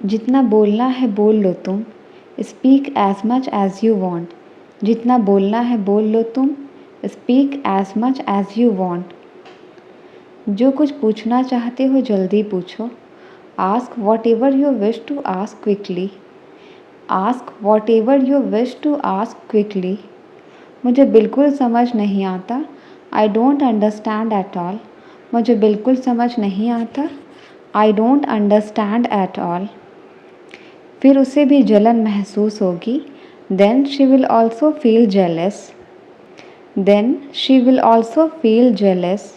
जितना बोलना है बोल लो तुम, speak as much as you want. जितना बोलना है बोल लो तुम, speak as much as you want. जो कुछ पूछना चाहते हो जल्दी पूछो, ask whatever you wish to ask quickly. Ask whatever you wish to ask quickly. मुझे बिल्कुल समझ नहीं आता, I don't understand at all. मुझे बिल्कुल समझ नहीं आता, I don't understand at all. फिर उसे भी जलन महसूस होगी, then she will also feel jealous. Then she will also feel jealous.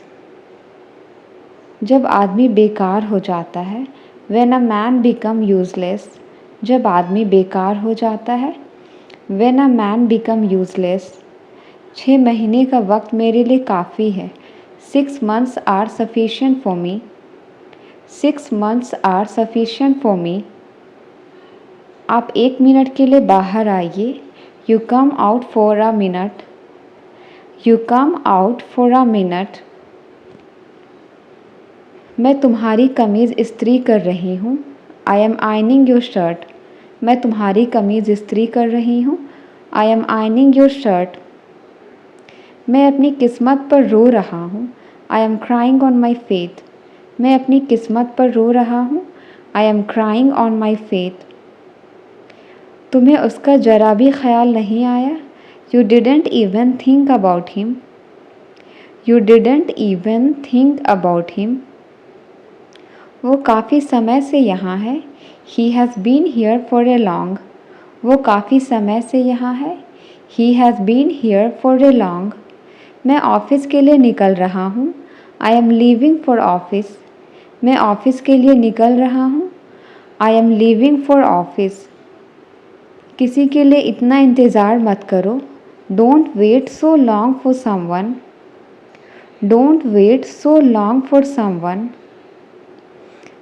जब आदमी बेकार हो जाता है, when a man become useless. जब आदमी बेकार हो जाता है, when a man become useless. 6 महीने का वक्त मेरे लिए काफ़ी है, 6 months are sufficient for me। 6 months are sufficient for me। आप 1 मिनट के लिए बाहर आइए, you come out for a minute. You come out for a minute. मैं तुम्हारी कमीज़ इस्त्री कर रही हूँ, I M ironing your shirt. मैं तुम्हारी कमीज़ इस्त्री कर रही हूँ, I M ironing your shirt. मैं अपनी किस्मत पर रो रहा हूँ, I am crying on my faith. मैं अपनी किस्मत पर रो रहा हूँ, I am crying on my faith. तुम्हें उसका ज़रा भी ख्याल नहीं आया, you didn't even think about him. You didn't even think about him. वो काफ़ी समय से यहाँ है, he has been here for a long. वो काफ़ी समय से यहाँ है, he has been here for a long. मैं ऑफ़िस के लिए निकल रहा हूँ, I am leaving for office. मैं ऑफ़िस के लिए निकल रहा हूँ, I am leaving for office. किसी के लिए इतना इंतज़ार मत करो, don't wait so long for someone. Don't wait so long for someone.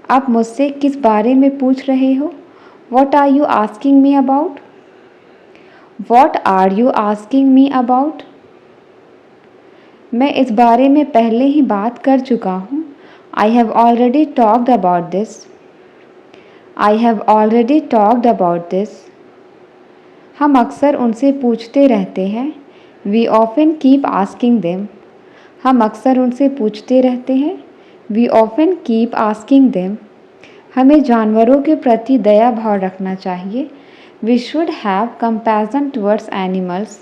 आप मुझसे किस बारे में पूछ रहे हो, what are you asking me about. What are you asking me about. मैं इस बारे में पहले ही बात कर चुका हूँ, I have already talked about this. I have already talked about this. हम अक्सर उनसे पूछते रहते हैं, we often keep asking them. हम अक्सर उनसे पूछते रहते हैं, we often keep asking them. हमें जानवरों के प्रति दया भाव रखना चाहिए, we should have compassion towards animals.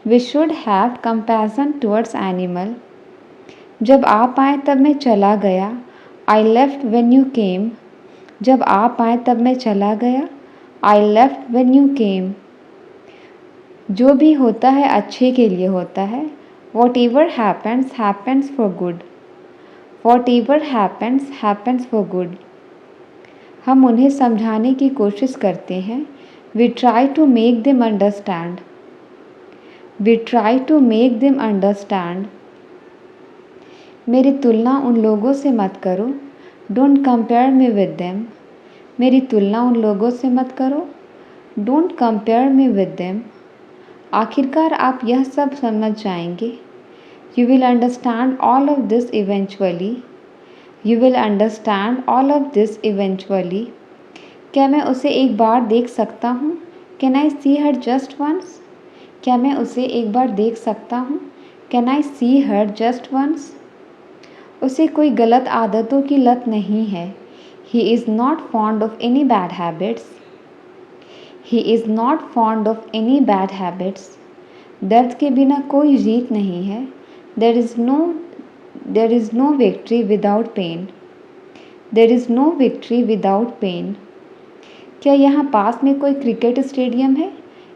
We should have compassion towards animal. जब आप आए तब मैं चला गया, आई लेफ्ट व्हेन यू केम। जब आप आए तब मैं चला गया, I left when you came. जो भी होता है अच्छे के लिए होता है, whatever happens happens for good. Whatever happens happens for good. हम उन्हें समझाने की कोशिश करते हैं, we try to make them understand. We try to make them understand. मेरी तुलना उन लोगों से मत करो, don't compare me with them. मेरी तुलना उन लोगों से मत करो, don't compare me with them. आखिरकार आप यह सब समझ जाएंगे, you will understand all of this eventually. You will understand all of this eventually. क्या मैं उसे एक बार देख सकता हूँ, can I see her just once. क्या मैं उसे एक बार देख सकता हूँ, can I see her just once. उसे कोई गलत आदतों की लत नहीं है, he is not fond of any bad habits. He is not fond of any bad habits. दर्द के बिना कोई जीत नहीं है, there is no victory without pain. There is no victory without pain. क्या यहाँ पास में कोई क्रिकेट स्टेडियम है,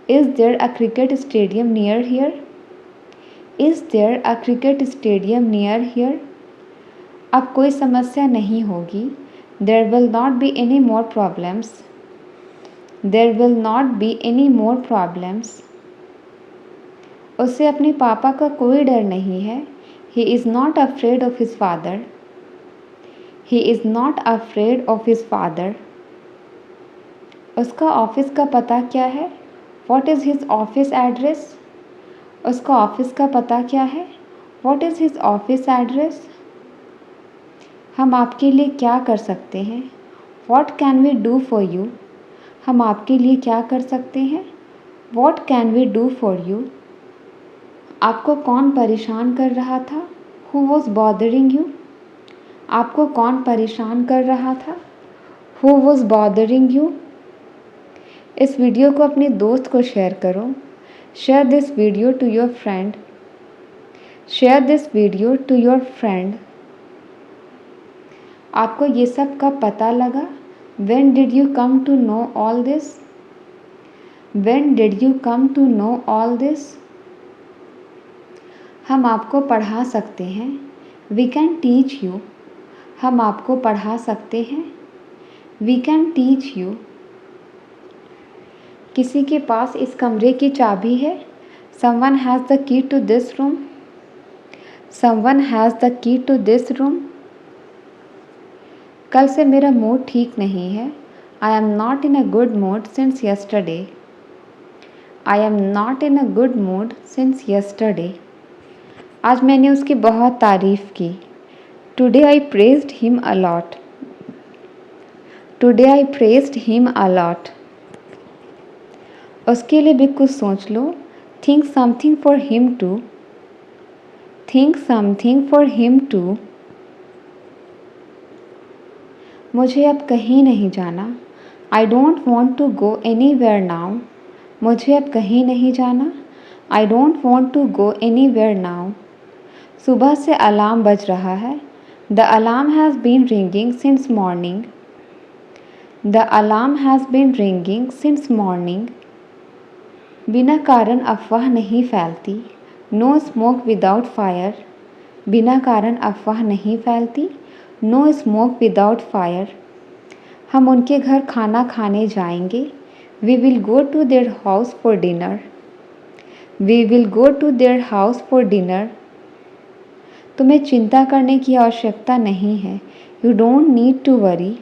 is there a cricket stadium near here. Is there a cricket stadium near here. अब कोई समस्या नहीं होगी, there will not be any more problems. There will not be any more problems. उसे अपने पापा का कोई डर नहीं है, he is not afraid of his father. He is not afraid of his father. उसका ऑफिस का पता क्या है, what is his office address. उसका ऑफिस का पता क्या है, what is his office address. हम आपके लिए क्या कर सकते हैं, What can we do for you? हम आपके लिए क्या कर सकते हैं? What can we do for you? आपको कौन परेशान कर रहा था? Who was bothering you? आपको कौन परेशान कर रहा था? Who was bothering you? इस वीडियो को अपने दोस्त को शेयर करो. Share this video to your friend. Share this video to your friend. आपको ये सब कब पता लगा? When did you come to know all this? When did you come to know all this? हम आपको पढ़ा सकते हैं. We can teach you. हम आपको पढ़ा सकते हैं. We can teach you. किसी के पास इस कमरे की चाबी है. Someone has the key to this room. Someone has the key to this room. कल से मेरा मूड ठीक नहीं है. I am not in a good mood since yesterday. I am not in a good mood since yesterday. आज मैंने उसकी बहुत तारीफ़ की. Today I praised him a lot. Today I praised him a lot. उसके लिए भी कुछ सोच लो. Think something for him too. Think something for him too. मुझे अब कहीं नहीं जाना. I don't want to go anywhere now. मुझे अब कहीं नहीं जाना. I don't want to go anywhere now. सुबह से अलार्म बज रहा है. The alarm has been ringing since morning. The alarm has been ringing since morning. बिना कारण अफवाह नहीं फैलती. No smoke without fire. बिना कारण अफवाह नहीं फैलती. No smoke without fire. हम उनके घर खाना खाने जाएंगे. We will go to their house for dinner. We will go to their house for dinner. तुम्हें चिंता करने की आवश्यकता नहीं है. You don't need to worry.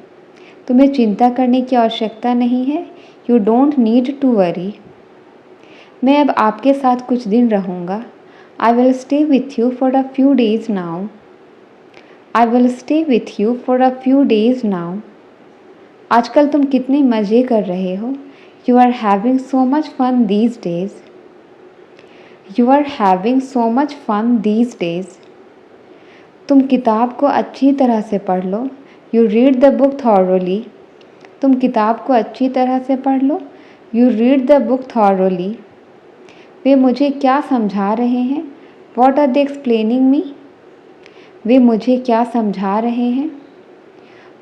तुम्हें चिंता करने की आवश्यकता नहीं है. You don't need to worry. मैं अब आपके साथ कुछ दिन रहूँगा. I will stay with you for a few days now. I will stay with you for a few days now. आजकल तुम कितने मज़े कर रहे हो. You are having so much fun these days. You are having so much fun these days. तुम किताब को अच्छी तरह से पढ़ लो. You read the book thoroughly. तुम किताब को अच्छी तरह से पढ़ लो. You read the book thoroughly. वे मुझे क्या समझा रहे हैं? What are they explaining me? वे मुझे क्या समझा रहे हैं?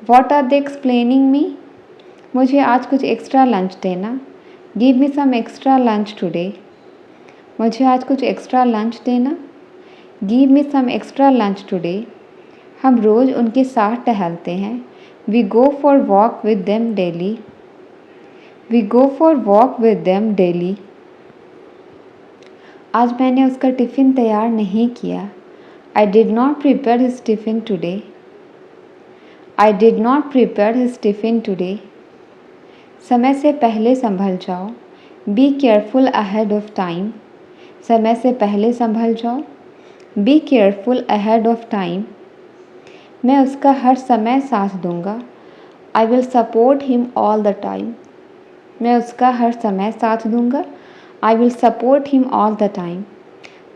What are they explaining me? मुझे आज कुछ एक्स्ट्रा लंच देना. Give me some extra lunch today. मुझे आज कुछ एक्स्ट्रा लंच देना. Give me some extra lunch today. हम रोज़ उनके साथ टहलते हैं. We go for walk with them daily. We go for walk with them daily. आज मैंने उसका टिफ़िन तैयार नहीं किया. I did not prepare his tiffin today. I did not prepare his tiffin today. समय से पहले संभल जाओ. Be careful ahead of time. समय से पहले संभल जाओ. Be careful ahead of time. मैं उसका हर समय साथ दूंगा. I will support him all the time. मैं उसका हर समय साथ दूंगा. I will support him all the time.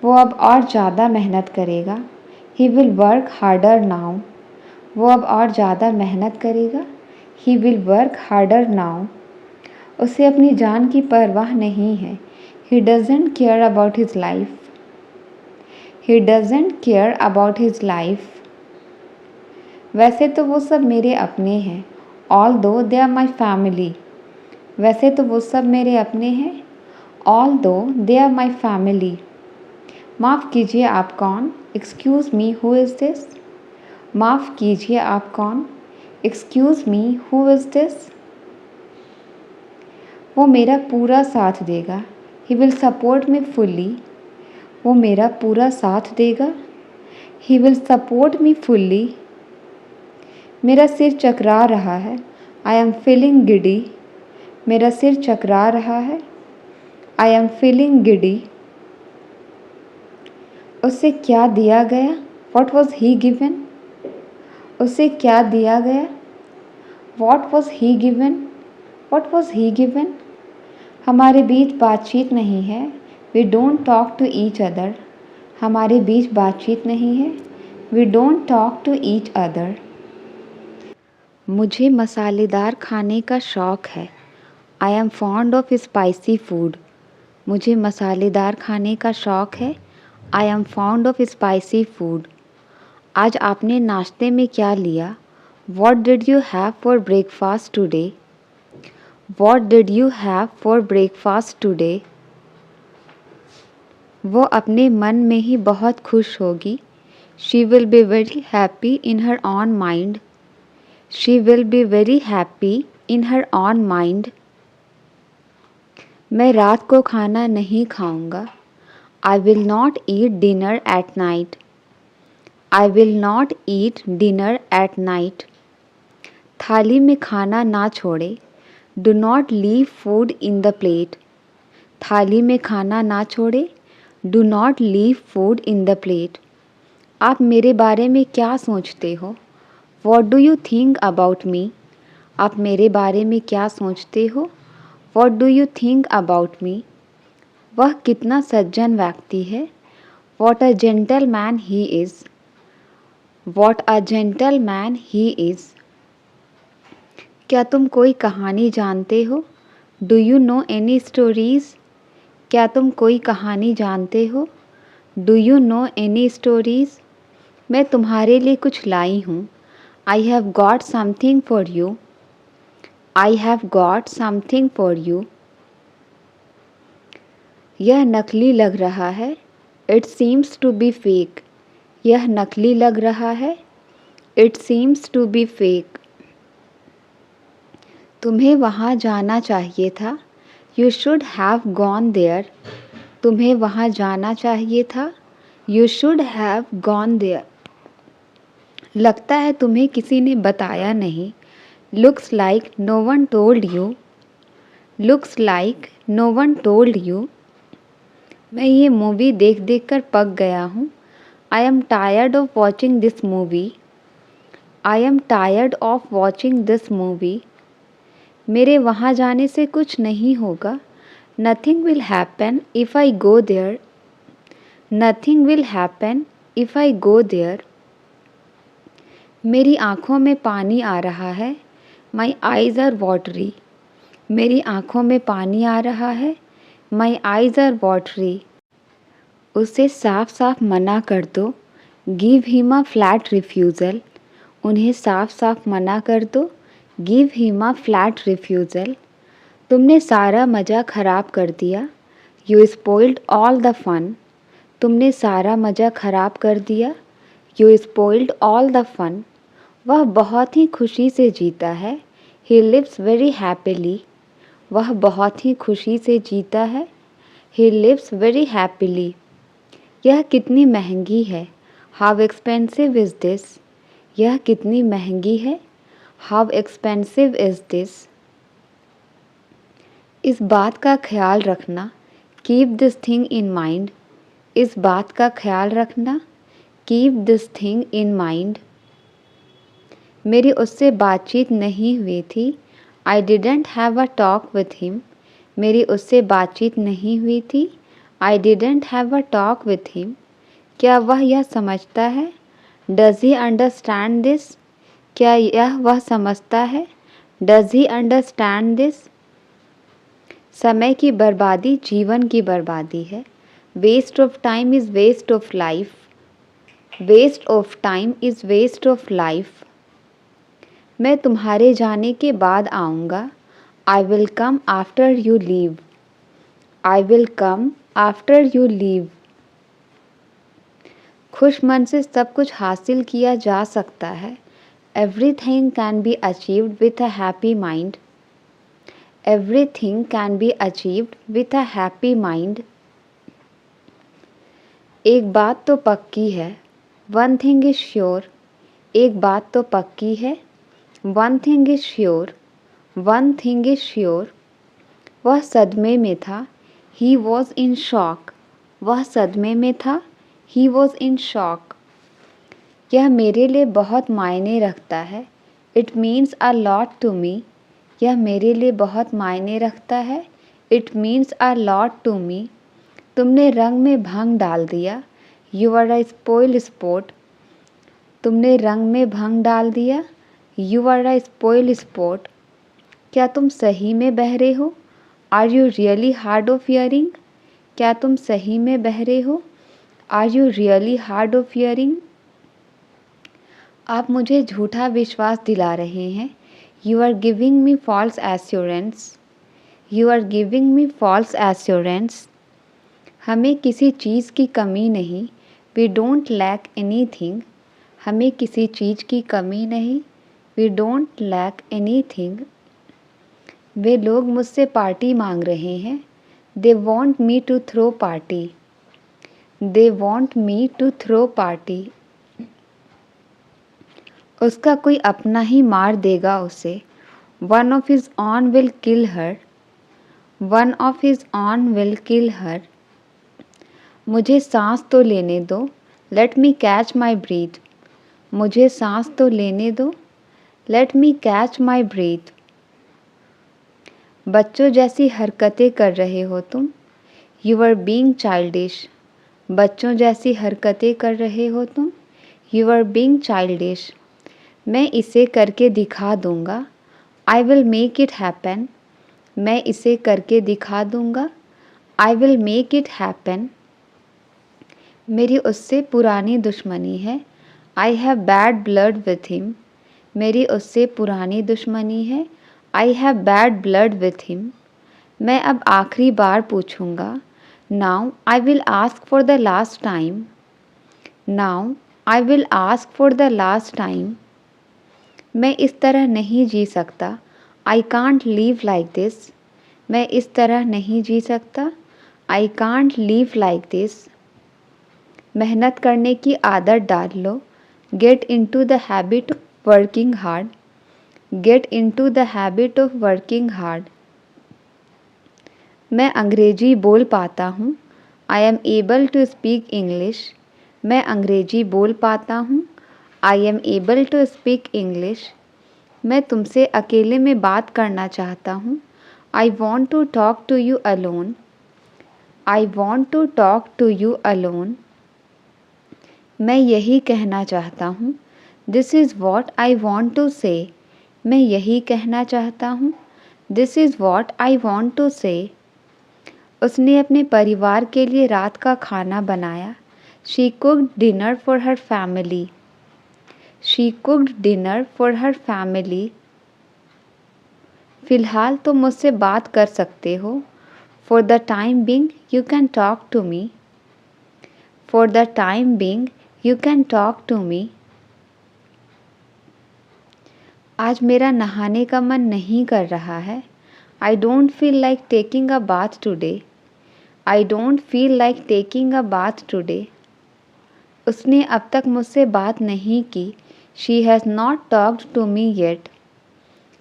वो अब और ज़्यादा मेहनत करेगा. He will work harder now. वो अब और ज़्यादा मेहनत करेगा. He will work harder now. उसे अपनी जान की परवाह नहीं है. He doesn't care about his life. He doesn't care about his life. वैसे तो वो सब मेरे अपने हैं. Although they are my family. वैसे तो वो सब मेरे अपने हैं. Although they are my family. माफ़ कीजिए आप कौन? Excuse me, who is this? माफ़ कीजिए आप कौन? Excuse me, who is this? वो मेरा पूरा साथ देगा. He will support me fully. वो मेरा पूरा साथ देगा. He will support me fully. मेरा सिर चकरा रहा है. I am feeling giddy. मेरा सिर चकरा रहा है. I am feeling giddy. उसे क्या दिया गया? What was he given? उसे क्या दिया गया? What was he given? What was he given? हमारे बीच बातचीत नहीं है. We don't talk to each other. हमारे बीच बातचीत नहीं है. We don't talk to each other. मुझे मसालेदार खाने का शौक़ है. I am fond of spicy food. मुझे मसालेदार खाने का शौक़ है. I am fond of spicy food. आज आपने नाश्ते में क्या लिया? What did you have for breakfast today? What did you have for breakfast today? वो अपने मन में ही बहुत खुश होगी. She will be very happy in her own mind. She will be very happy in her own mind. मैं रात को खाना नहीं खाऊंगा. I will not eat dinner at night. I will not eat dinner at night. थाली में खाना ना छोड़े. Do not leave food in the plate. थाली में खाना ना छोड़े. Do not leave food in the plate. आप मेरे बारे में क्या सोचते हो? What do you think about me? आप मेरे बारे में क्या सोचते हो? What do you think about me? वह कितना सज्जन व्यक्ति है. What a gentleman he is. What a gentleman he is. क्या तुम कोई कहानी जानते हो? Do you know any stories? क्या तुम कोई कहानी जानते हो? Do you know any stories? मैं तुम्हारे लिए कुछ लाई हूँ. I have got something for you. I have got something for you. यह नकली लग रहा है. It seems to be fake. यह नकली लग रहा है. It seems to be fake. तुम्हें वहाँ जाना चाहिए था. You should have gone there. तुम्हें वहाँ जाना चाहिए था. You should have gone there. लगता है तुम्हें किसी ने बताया नहीं. Looks like no one told you. Looks like no one told you. मैं ये मूवी देख देख कर पक गया हूँ. I am tired of watching this movie. I am tired of watching this movie. मेरे वहाँ जाने से कुछ नहीं होगा. Nothing will happen if I go there. Nothing will happen if I go there. मेरी आँखों में पानी आ रहा है. My eyes are watery. मेरी आँखों में पानी आ रहा है. My eyes are watery. उसे साफ साफ मना कर दो. Give him a flat refusal. उन्हें साफ साफ मना कर दो. Give him a flat refusal. तुमने सारा मज़ा ख़राब कर दिया. You spoiled all the fun. तुमने सारा मज़ा ख़राब कर दिया. You spoiled all the fun. वह बहुत ही खुशी से जीता है. He lives very happily. वह बहुत ही खुशी से जीता है. He lives very happily. यह कितनी महंगी है. How expensive is this? यह कितनी महंगी है. How expensive is this? इस बात का ख्याल रखना. Keep this thing in mind. इस बात का ख्याल रखना. Keep this thing in mind. मेरी उससे बातचीत नहीं हुई थी. I didn't have a talk with him. मेरी उससे बातचीत नहीं हुई थी. I didn't have a talk with him. क्या वह यह समझता है? Does he understand this? क्या यह वह समझता है? Does he understand this? समय की बर्बादी जीवन की बर्बादी है. Waste of time is waste of life. Waste of time is waste of life. मैं तुम्हारे जाने के बाद आऊँगा. I will come after you leave. I will come after you leave. खुश मन से सब कुछ हासिल किया जा सकता है. Everything can be achieved with a happy mind. Everything can be achieved with a happy mind. एक बात तो पक्की है. One thing is sure. एक बात तो पक्की है. One thing is sure. One thing is sure. वह सदमे में था. He was in shock. वह सदमे में था. He was in shock. यह मेरे लिए बहुत मायने रखता है. It means a lot to me, यह मेरे लिए बहुत मायने रखता है। It means a lot to me, तुमने रंग में भंग डाल दिया। You are a spoilsport, तुमने रंग में भंग डाल दिया। You are a spoilsport, क्या तुम सही में बहरे हो। Are you really hard of hearing, क्या तुम सही में बहरे हो। Are you really hard of hearing, आप मुझे झूठा विश्वास दिला रहे हैं। You are giving me false assurance, you are giving me false assurance, हमें किसी चीज़ की कमी नहीं। We don't lack anything, हमें किसी चीज़ की कमी नहीं। We don't lack anything, वे लोग मुझसे पार्टी मांग रहे हैं। They want me to throw party, they want me to throw party, उसका कोई अपना ही मार देगा उसे। One of his own will kill her, one of his own will kill her, मुझे सांस तो लेने दो। Let me catch my breath, मुझे सांस तो लेने दो। Let me catch my breath, बच्चों जैसी हरकतें कर रहे हो तुम। यू आर बीइंग चाइल्डिश, बच्चों जैसी हरकतें कर रहे हो तुम। यू आर बीइंग चाइल्डिश, मैं इसे करके दिखा दूँगा। I will make it happen, मैं इसे करके दिखा दूँगा। I will make it happen, मेरी उससे पुरानी दुश्मनी है। I have bad blood with him, मेरी उससे पुरानी दुश्मनी है। I have bad blood with him, मैं अब आखिरी बार पूछूंगा। Now I will ask for the last time, now I will ask for the last time, मैं इस तरह नहीं जी सकता। I can't live like this, मैं इस तरह नहीं जी सकता। I can't live like this, मेहनत करने की आदत डाल लो। Get into the habit of working hard, get into the habit of working hard, मैं अंग्रेजी बोल पाता हूँ। I am able to speak English, मैं अंग्रेजी बोल पाता हूँ। I am able to speak English, मैं तुमसे अकेले में बात करना चाहता हूँ। I want to talk to you alone, I want to talk to you alone, मैं यही कहना चाहता हूँ। This is what I want to say, मैं यही कहना चाहता हूँ। This is what I want to say, उसने अपने परिवार के लिए रात का खाना बनाया। She cooked dinner for her family, she cooked dinner for her family, फ़िलहाल तुम मुझसे बात कर सकते हो। For the time being you can talk to me, for the time being you can talk to me, आज मेरा नहाने का मन नहीं कर रहा है। I don't feel like taking a bath today, I don't feel like taking a bath today, उसने अब तक मुझसे बात नहीं की। She has not talked to me yet,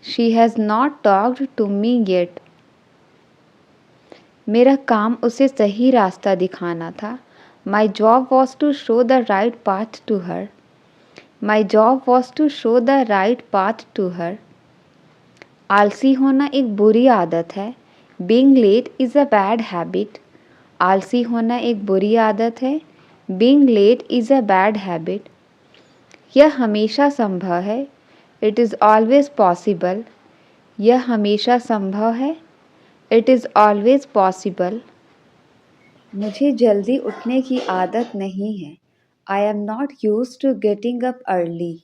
she has not talked to me yet, मेरा काम उसे सही रास्ता दिखाना था। My job was to show the right path to her, my job was to show the right path to her, आलसी होना एक बुरी आदत है। Being late is a bad habit, आलसी होना एक बुरी आदत है। Being late is a bad habit, यह हमेशा संभव है। इट इज़ ऑलवेज पॉसिबल, यह हमेशा संभव है। इट इज़ ऑलवेज पॉसिबल, मुझे जल्दी उठने की आदत नहीं है। I am not use to getting up early,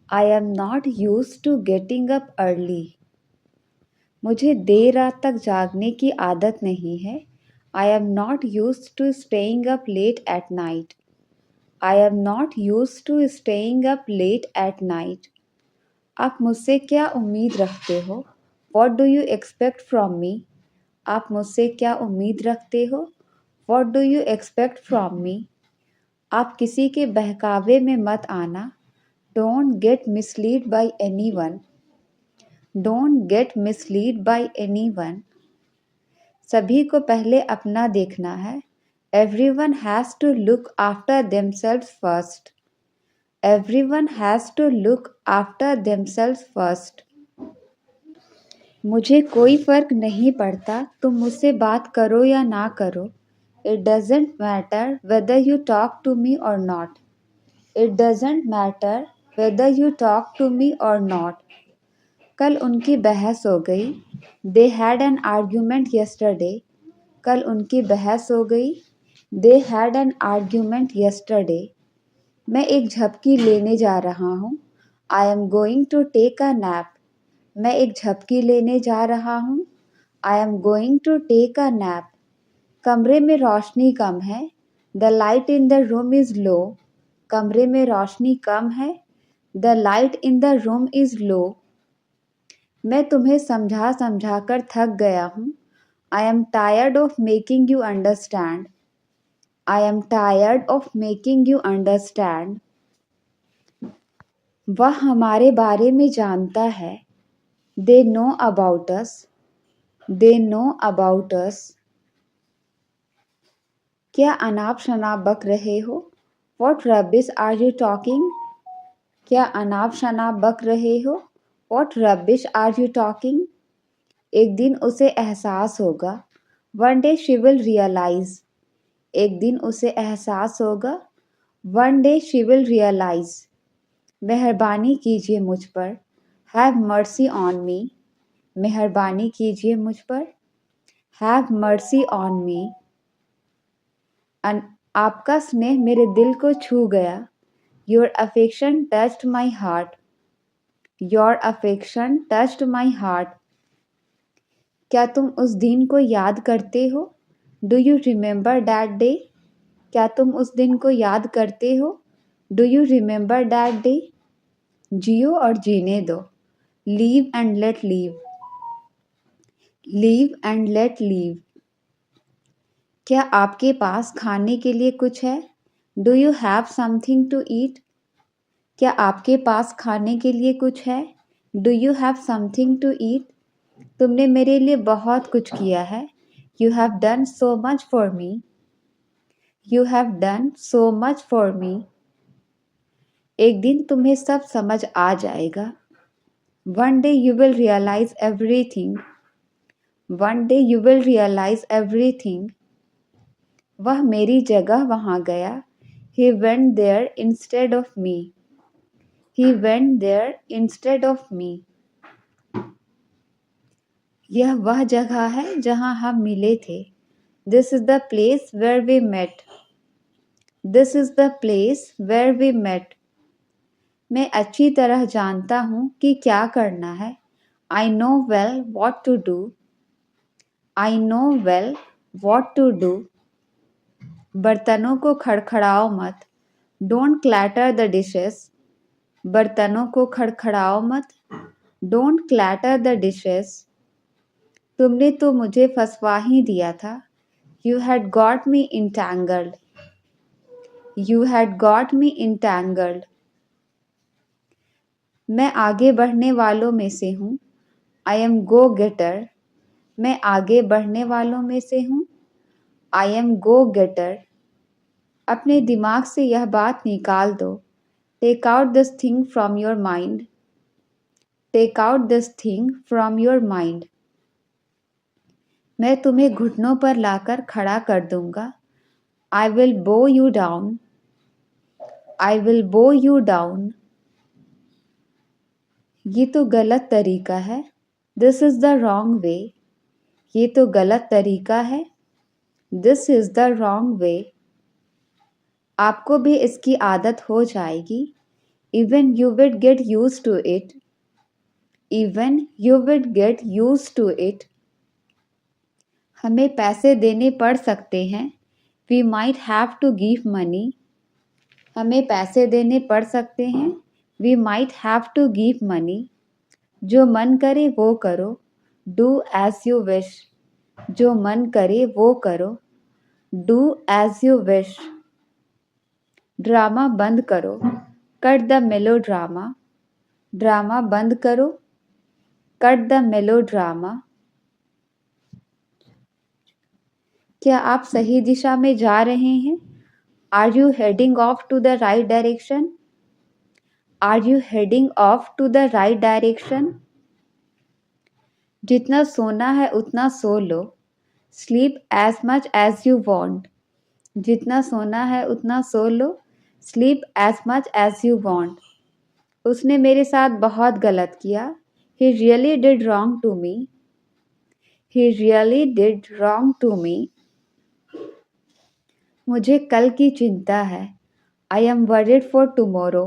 I am not use to getting up early, मुझे देर रात तक जागने की आदत नहीं है। I am not use to staying up late at night, I am not use to staying up late at night, आप मुझसे क्या उम्मीद रखते हो। What do you expect from me, आप मुझसे क्या उम्मीद रखते हो। What do you expect from me, आप किसी के बहकावे में मत आना। Don't get mislead by anyone, don't get mislead by anyone, सभी को पहले अपना देखना है। Everyone has to look after themselves first, Everyone has to look after themselves first. मुझे कोई फ़र्क नहीं पड़ता तुम मुझसे बात करो या ना करो. It doesn't matter whether you talk to me or not. It doesn't matter whether you talk to me or not. कल उनकी बहस हो गई. They had an argument yesterday. कल उनकी बहस हो गई. They had an argument yesterday. मैं एक झपकी लेने जा रहा हूँ. I am going to take a nap. मैं एक झपकी लेने जा रहा हूँ. I am going to take a nap. कमरे में रोशनी कम है. The light in the room is low. कमरे में रोशनी कम है. The light in the room is low. मैं तुम्हें समझा समझा कर थक गया हूँ. I am tired of making you understand. I am tired of making you understand. वह हमारे बारे में जानता है. They know about us. They know about us. क्या अनाप शनाप बक रहे हो? What rubbish are you talking? क्या अनाप शनाप बक रहे हो? What rubbish are you talking? एक दिन उसे एहसास होगा. One day she will realize. एक दिन उसे एहसास होगा. One day she will realize. मेहरबानी कीजिए मुझ पर. Have mercy on me. मेहरबानी कीजिए मुझ पर. Have mercy on me. आपका स्नेह मेरे दिल को छू गया. Your affection touched my heart. Your affection touched my heart. क्या तुम उस दिन को याद करते हो? Do you remember that day? क्या तुम उस दिन को याद करते हो? Do you remember that day? जियो और जीने दो. Live and let live. Live and let live. क्या आपके पास खाने के लिए कुछ है? Do you have something to eat? क्या आपके पास खाने के लिए कुछ है? Do you have something to eat? तुमने मेरे लिए बहुत कुछ किया है. You have done so much for me. You have done so much for me. एक दिन तुम्हें सब समझ आ जाएगा. One day you will realize everything. One day you will realize everything. वह मेरी जगह वहाँ गया. He went there instead of me. He went there instead of me. यह वह जगह है जहाँ हम मिले थे. This is the place where we met. This is the place where we met. मैं अच्छी तरह जानता हूँ कि क्या करना है. I know well what to do. I know well what to do. बर्तनों को खड़खड़ाओ मत. Don't clatter the dishes. बर्तनों को खड़खड़ाओ मत. Don't clatter the dishes. तुमने तो मुझे फंसवा ही दिया था. You had got me entangled. You had got me entangled. मैं आगे बढ़ने वालों में से हूँ. I am go-getter. मैं आगे बढ़ने वालों में से हूँ. I am go-getter. अपने दिमाग से यह बात निकाल दो. Take out this thing from your mind. Take out this thing from your mind. मैं तुम्हें घुटनों पर लाकर खड़ा कर दूंगा. I will bow you down. I will bow you down. ये तो गलत तरीका है. This is the wrong way. ये तो गलत तरीका है. This is the wrong way. आपको भी इसकी आदत हो जाएगी. Even you would get used to it. Even you would get used to it. हमें पैसे देने पड़ सकते हैं. We might have to give money. हमें पैसे देने पड़ सकते हैं. We might have to give money. जो मन करे वो करो. Do as you wish. जो मन करे वो करो. Do as you wish. Drama बंद करो. Cut the melodrama. ड्रामा बंद करो. Cut the melodrama. क्या आप सही दिशा में जा रहे हैं? Are you heading off to the right direction? Are you heading off to the right direction? जितना सोना है उतना सो लो. Sleep as much as you want. जितना सोना है उतना सो लो. Sleep as much as you want. उसने मेरे साथ बहुत गलत किया. He really did wrong to me. He really did wrong to me. मुझे कल की चिंता है. I am worried for tomorrow.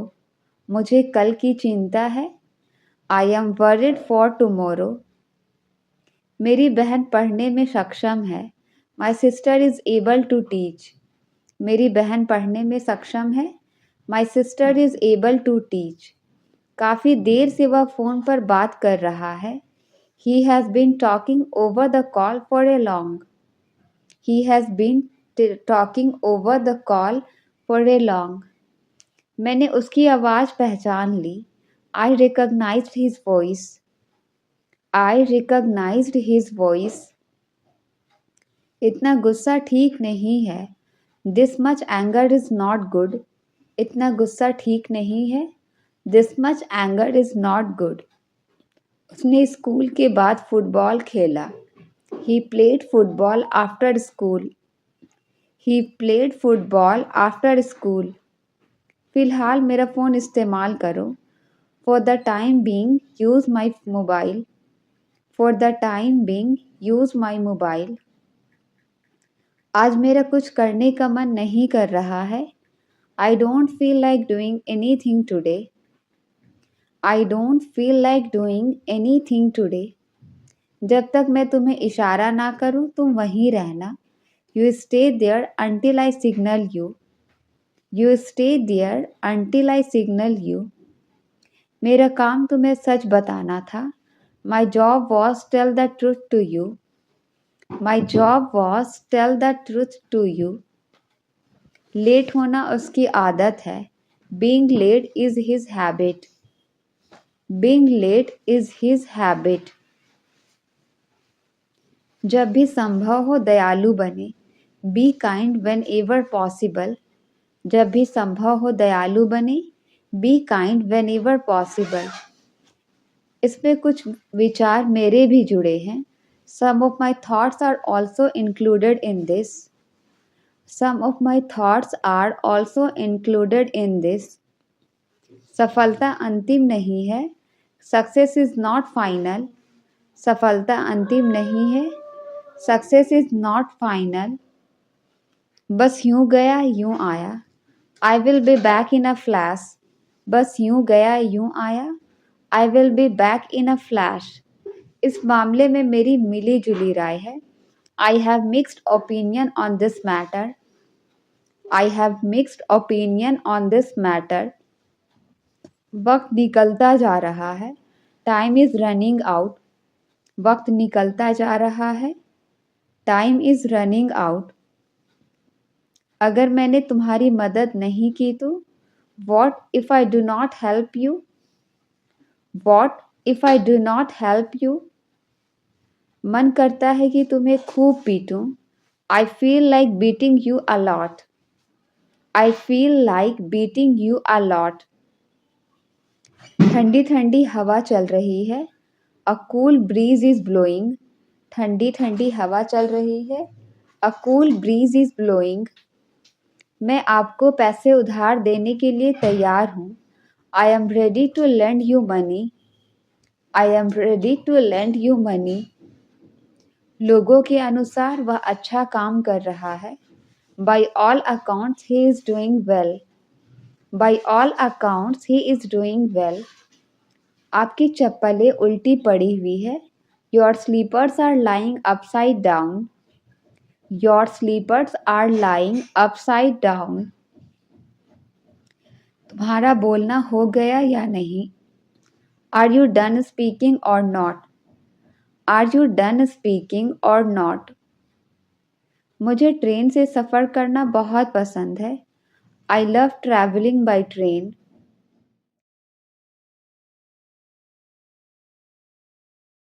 मुझे कल की चिंता है. I am worried for tomorrow. मेरी बहन पढ़ने में सक्षम है. My sister is able to teach. मेरी बहन पढ़ने में सक्षम है. My sister is able to teach. काफ़ी देर से वह फ़ोन पर बात कर रहा है. He has been talking over the call for a long. He has been talking over the call for a long. मैंने उसकी आवाज़ पहचान ली. I recognized his voice. I recognized his voice. इतना गुस्सा ठीक नहीं है. This much anger is not good. इतना गुस्सा ठीक नहीं है. This much anger is not good. उसने स्कूल के बाद फुटबॉल खेला. He played football after school. He played football after school. फ़िलहाल मेरा फ़ोन इस्तेमाल करो. For the time being, use my mobile. For the time being, use my mobile. आज मेरा कुछ करने का मन नहीं कर रहा है. I don't feel like doing anything today. I don't feel like doing anything today. जब तक मैं तुम्हें इशारा ना करूं तुम वहीं रहना. You stay there until I signal you. You stay there until I signal you. मेरा काम तुम्हें सच बताना था. My job was tell the truth to you. My job was tell the truth to you. Late होना उसकी आदत है. Being late is his habit. Being late is his habit. जब भी संभव हो दयालु बने. Be kind whenever possible. जब भी संभव हो दयालु बने. Be kind whenever possible. इसमें कुछ विचार मेरे भी जुड़े हैं. Some of my thoughts are also included in this. Some of my thoughts are also included in this. सफलता अंतिम नहीं है. Success is not final. सफलता अंतिम नहीं है. Success is not final. बस यूं गया यूं आया. I will be back in a flash. बस यूं गया यूं आया. I will be back in a flash. इस मामले में मेरी मिली जुली राय है. I have mixed opinion on this matter. I have mixed opinion on this matter. वक्त निकलता जा रहा है. Time is running out. वक्त निकलता जा रहा है. Time is running out. अगर मैंने तुम्हारी मदद नहीं की तो. What if I do not help you? What if I do not help you? मन करता है कि तुम्हें खूब पीटूं. I feel like beating you a lot. I feel like beating you a lot. ठंडी ठंडी हवा चल रही है. A cool breeze is blowing. ठंडी ठंडी हवा चल रही है. A cool breeze is blowing. मैं आपको पैसे उधार देने के लिए तैयार हूँ. I am ready to lend you money. I am ready to lend you money. लोगों के अनुसार वह अच्छा काम कर रहा है. By all accounts he is doing well. By all accounts he is doing well. आपकी चप्पलें उल्टी पड़ी हुई है. Your slippers are lying upside down. Your slippers are lying upside down. तुम्हारा बोलना हो गया या नहीं. Are you done speaking or not? Are you done speaking or not? मुझे ट्रेन से सफ़र करना बहुत पसंद है. I love traveling by train.